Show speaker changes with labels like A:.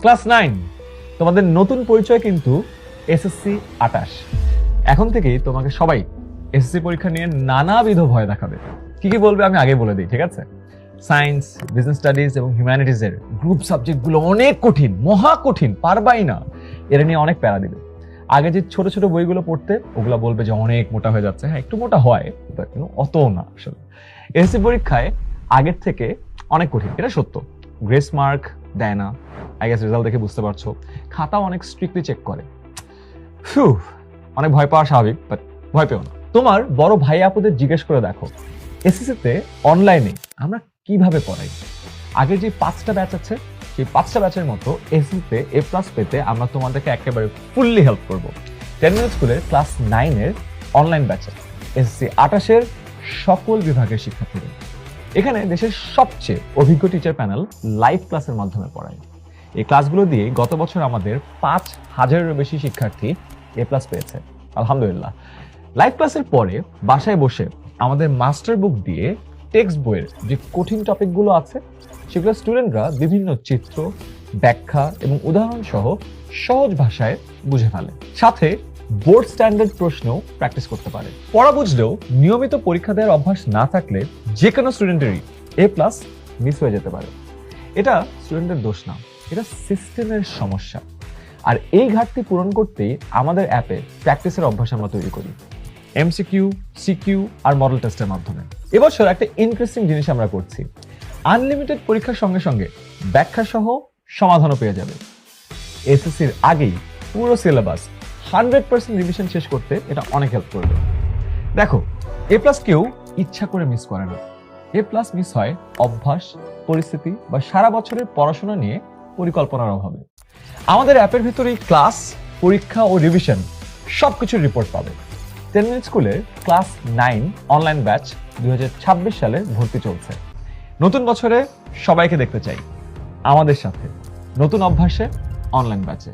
A: Class 9 তোমাদের নতুন পরিচয় কিন্তু এসএসসি 28। এখন থেকেই তোমাকে সবাই এসএসসি পরীক্ষা নিয়ে নানাবিধ ভয় দেখাবে। কি কি বলবে আমি আগে বলে দিই, ঠিক আছে? সায়েন্স, বিজনেস স্টাডিজ এবং হিউম্যানিটিজ এর গ্রুপ সাবজেক্টগুলো অনেক কঠিন, মহা কঠিন, পারবাই না, এরা নিয়ে অনেক প্যারা দিবে। আগে যে ছোট ছোট বইগুলো পড়তে, ওগুলা বলবে যে অনেক মোটা হয়ে যাচ্ছে। হ্যাঁ, একটু মোটা হয়, কিন্তু অত না। আসলে এসএসসি পরীক্ষায় আগের থেকে অনেক কঠিন, এটা সত্য। গ্রেস মার্ক দেয় না, আই গেস রেজাল্ট দেখে বুঝতে পারছো। খাতা অনেক স্ট্রিক্টলি চেক করে। অনেক ভয় পাওয়া স্বাভাবিক, বাট ভয় পেও না। তোমার বড় ভাই আপুদের জিজ্ঞেস করে দেখো, এসএসসিতে অনলাইনে আমরা কিভাবে পড়াই। আগে যে 5টা ব্যাচ আছে, সেই 5টা ব্যাচের মতো এসএসসিতে A+ পেতে আমরা তোমাদেরকে একেবারে ফুললি হেল্প করব। 10 মিনিট স্কুলের ক্লাস 9 এর অনলাইন ব্যাচে এসএসসি 28 এর সকল বিভাগের শিক্ষার্থীদের। এখানে দেশের সবচেয়ে অভিজ্ঞ টিচার প্যানেল লাইভ ক্লাসের মাধ্যমে পড়ায়। এই ক্লাসগুলো দিয়ে গত বছর আমাদের 5000-এরও বেশি শিক্ষার্থী A+ পেয়েছে, আলহামদুলিল্লাহ। লাইভ ক্লাসের পরে বাসায় বসে আমাদের মাস্টার বুক দিয়ে টেক্সট বইয়ের যে কঠিন টপিকগুলো আছে সেগুলো স্টুডেন্টরা বিভিন্ন চিত্র, ব্যাখ্যা এবং উদাহরণ সহ সহজ ভাষায় বুঝে ফেলে। সাথে বোর্ড স্ট্যান্ডার্ড প্রশ্নও প্র্যাকটিস করতে পারে। পড়া বুঝলেও নিয়মিত পরীক্ষা দেওয়ার অভ্যাস না থাকলে যে কোনো স্টুডেন্টেরই A+ মিস হয়ে যেতে পারে। এটা স্টুডেন্টের দোষ না, এটা সিস্টেমের সমস্যা। আর এই ঘাটতি পূরণ করতেই আমাদের অ্যাপে প্র্যাকটিসের অভ্যাস আমরা তৈরি করি, এমসিকিউ, সিকিউ আর মডেল টেস্টের মাধ্যমে। এবছর একটা ইন্টারেস্টিং জিনিস আমরা করছি, আনলিমিটেড পরীক্ষার সঙ্গে সঙ্গে ব্যাখ্যা সহ সমাধানও পেয়ে যাবে। এসএসসির আগেই পুরো সিলেবাস 100% রিভিশন শেষ করতে এটা অনেক হেল্প করবে। দেখো, A+ কেউ ইচ্ছা করে মিস করে না। A+ মিস হয় অভ্যাস, পরিস্থিতি বা সারা বছরের পড়াশোনা নিয়ে পরিকল্পনার অভাবে। আমাদের অ্যাপের ভিতরেই ক্লাস, পরীক্ষা ও রিভিশন সবকিছুর রিপোর্ট পাবে। 10 মিনিট স্কুলের ক্লাস 9 অনলাইন ব্যাচ 2026 সালে ভর্তি চলছে। নতুন বছরে সবাইকে দেখতে চাই আমাদের সাথে নতুন অভ্যাসে অনলাইন ব্যাচে।